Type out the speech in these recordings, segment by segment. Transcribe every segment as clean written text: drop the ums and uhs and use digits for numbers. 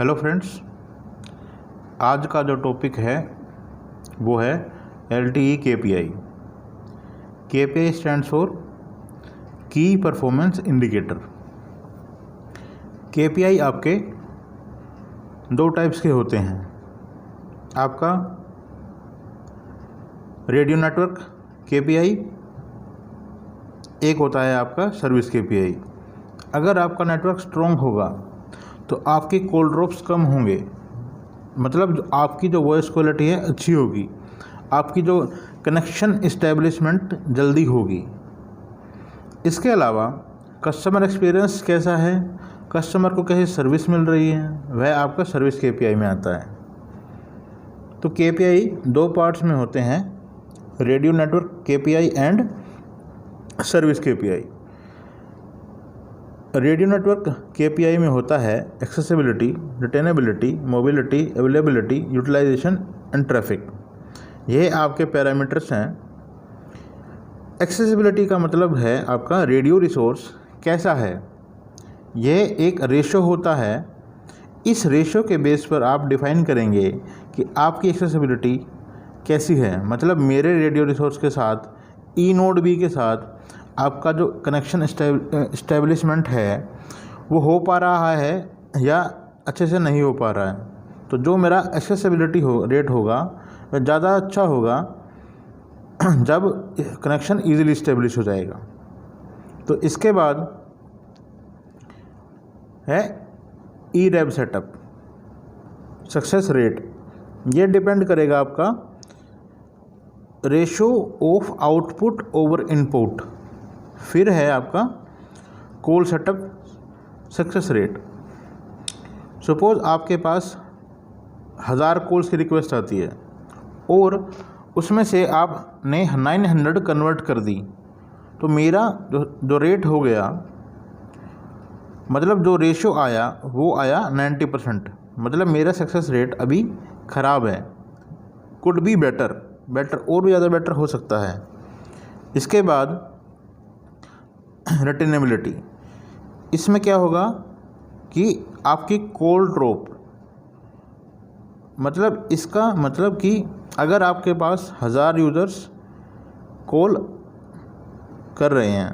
Hello friends, आज का जो टॉपिक है वो है LTE KPI। KPI stands for की परफॉर्मेंस इंडिकेटर। KPI आपके दो टाइप्स के होते हैं। आपका रेडियो नेटवर्क KPI, एक होता है आपका सर्विस KPI। अगर आपका नेटवर्क स्ट्रॉन्ग होगा तो आपके कॉल ड्रॉप्स कम होंगे, मतलब आपकी जो वॉइस क्वालिटी है अच्छी होगी, आपकी जो कनेक्शन इस्टेब्लिशमेंट जल्दी होगी। इसके अलावा कस्टमर एक्सपीरियंस कैसा है, कस्टमर को कैसी सर्विस मिल रही है, वह आपका सर्विस KPI में आता है। तो KPI दो पार्ट्स में होते हैं, radio network KPI and service KPI। Radio network KPI में होता है accessibility, retainability, mobility, availability, utilization and traffic. ये आपके पैरामीटर्स हैं। एक्सेसिबिलिटी का मतलब है आपका रेडियो रिसोर्स कैसा है। यह एक रेशो होता है। इस रेशो के बेस पर आप डिफाइन करेंगे कि आपकी एक्सेसिबिलिटी कैसी है। मतलब मेरे रेडियो रिसोर्स के साथ ई नोड बी के साथ आपका जो कनेक्शन इस्टेब्लिशमेंट है वो हो पा रहा है या अच्छे से नहीं हो पा रहा है। तो जो मेरा एक्सेसिबिलिटी रेट होगा वह ज़्यादा अच्छा होगा जब कनेक्शन ईजिली इस्टेब्लिश हो जाएगा। तो इसके बाद है EREB सेटअप, सक्सेस रेट। ये डिपेंड करेगा आपका ratio of output over input. फिर है आपका call setup success rate. Suppose आपके पास 1000 कॉल्स की रिक्वेस्ट आती है और उसमें से आपने 900 कन्वर्ट कर दी, तो मेरा जो रेट हो गया, मतलब जो रेशो आया वो आया 90%। मतलब मेरा सक्सेस रेट अभी ख़राब है। कुड बी बेटर और भी ज़्यादा बेटर हो सकता है। इसके बाद रिटेनेबिलिटी। इसमें क्या होगा कि आपकी कॉल ड्रॉप, मतलब इसका मतलब कि अगर आपके पास 1000 यूज़र्स कॉल कर रहे हैं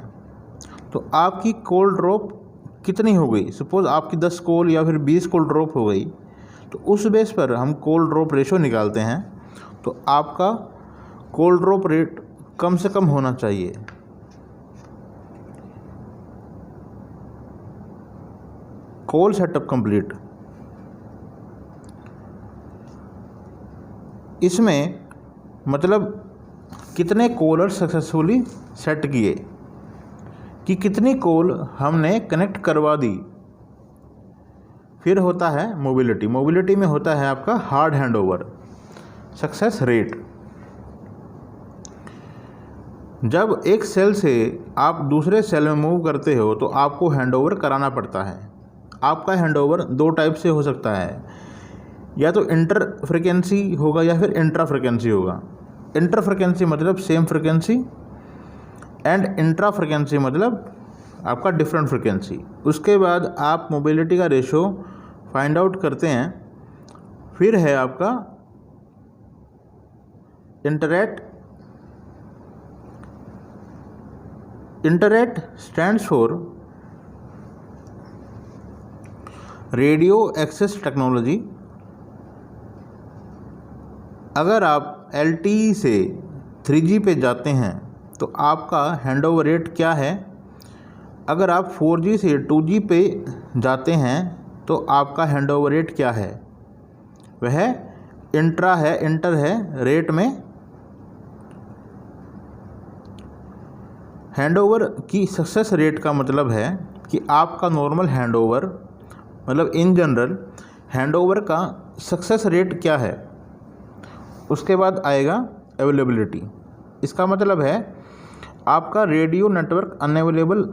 तो आपकी कॉल ड्रॉप कितनी हो गई। सपोज़ आपकी 10 कॉल या फिर 20 कॉल ड्रॉप हो गई, तो उस बेस पर हम कॉल ड्रॉप रेशो निकालते हैं। तो आपका कॉल ड्रॉप रेट कम से कम होना चाहिए। Call setup complete. इसमें मतलब कितने कॉलर सक्सेसफुली सेट किए, कि कितनी कॉल हमने कनेक्ट करवा दी। फिर होता है मोबिलिटी। मोबिलिटी में होता है आपका हार्ड हैंडओवर सक्सेस रेट। जब एक सेल से आप दूसरे सेल में मूव करते हो तो आपको हैंडओवर कराना पड़ता है। आपका हैंडओवर दो टाइप से हो सकता है, या तो इंटर फ्रिक्वेंसी होगा या फिर इंट्रा फ्रिक्वेंसी होगा। इंटर फ्रिक्वेंसी मतलब same frequency and intra frequency मतलब आपका डिफरेंट फ्रिक्वेंसी। उसके बाद आप मोबिलिटी का रेशो फाइंड आउट करते हैं। फिर है आपका inter-RAT stands for radio access technology. अगर आप LTE से 3G पे जाते हैं तो आपका हैंडओवर रेट क्या है। अगर आप 4G से 2G पे जाते हैं तो आपका हैंडओवर रेट क्या है। वह इंटर है रेट में। हैंडओवर की सक्सेस रेट का मतलब है कि आपका नॉर्मल हैंडओवर, मतलब इन जनरल हैंडओवर का सक्सेस रेट क्या है। उसके बाद आएगा अवेलेबिलिटी। इसका मतलब है आपका रेडियो नेटवर्क अनअवेलेबल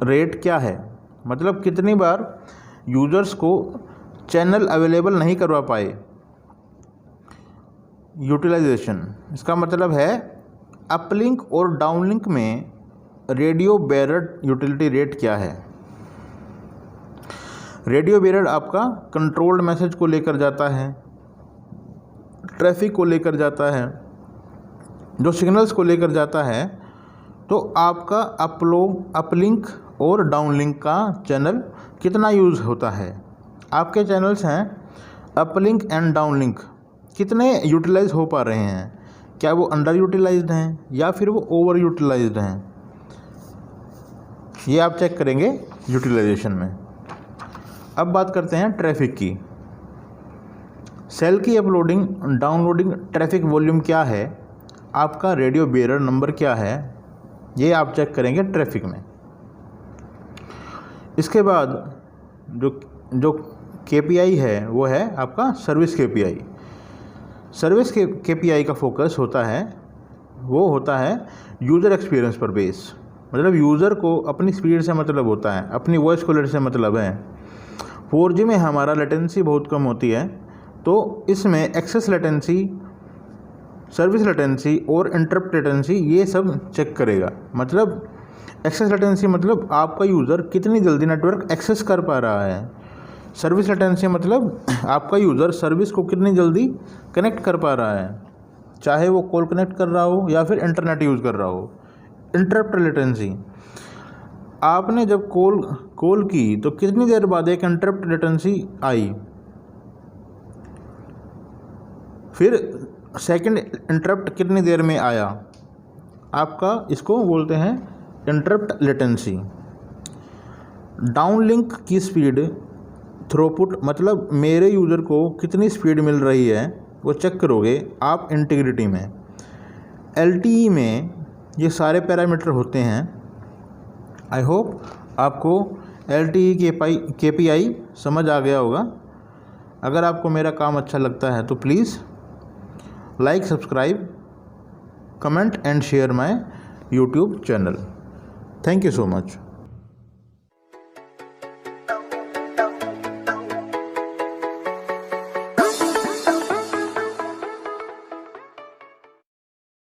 रेट क्या है, मतलब कितनी बार यूज़र्स को चैनल अवेलेबल नहीं करवा पाए। यूटिलाइजेशन, इसका मतलब है अपलिंक और डाउनलिंक में रेडियो बेरर यूटिलिटी रेट क्या है। रेडियो बेरर आपका कंट्रोल्ड मैसेज को लेकर जाता है, ट्रैफिक को लेकर जाता है, जो सिग्नल्स को लेकर जाता है। तो आपका अपलिंक और डाउनलिंक का चैनल कितना यूज़ होता है। आपके चैनल्स हैं अपलिंक एंड डाउनलिंक कितने यूटिलाइज हो पा रहे हैं, क्या वो अंडर यूटिलाइज्ड हैं या फिर वो ओवर यूटिलाइज्ड हैं, ये आप चेक करेंगे यूटिलाइजेशन में। अब बात करते हैं ट्रैफिक की। सेल की अपलोडिंग डाउनलोडिंग ट्रैफिक वॉल्यूम क्या है, आपका रेडियो बेरर नंबर क्या है, ये आप चेक करेंगे ट्रैफिक में। इसके बाद जो KPI है वो है आपका सर्विस KPI। सर्विस के KPI का फोकस होता है, वो होता है यूज़र एक्सपीरियंस पर बेस, मतलब यूज़र को अपनी स्पीड से मतलब होता है, अपनी वॉइस क्वालिटी से मतलब है। 4G में हमारा लेटेंसी बहुत कम होती है, तो इसमें एक्सेस लेटेंसी, सर्विस लेटेंसी और इंटरप्ट लेटेंसी ये सब चेक करेगा। मतलब एक्सेस लेटेंसी मतलब आपका यूज़र कितनी जल्दी नेटवर्क एक्सेस कर पा रहा है। सर्विस लेटेंसी मतलब आपका यूज़र सर्विस को कितनी जल्दी कनेक्ट कर पा रहा है, चाहे वो कॉल कनेक्ट कर रहा हो या फिर इंटरनेट यूज़ कर रहा हो। इंटरप्ट लेटेंसी, आपने जब कॉल की तो कितनी देर बाद एक इंटरप्ट लेटेंसी आई, फिर सेकंड इंटरप्ट कितनी देर में आया, आपका इसको बोलते हैं इंटरप्ट लेटेंसी। डाउनलिंक की स्पीड थ्रूपुट मतलब मेरे यूज़र को कितनी स्पीड मिल रही है वो चेक करोगे आप इंटीग्रिटी में। LTE में ये सारे पैरामीटर होते हैं। आई होप आपको LTE KPI समझ आ गया होगा। अगर आपको मेरा काम अच्छा लगता है तो please like, subscribe, comment and share my YouTube channel. Thank you so much.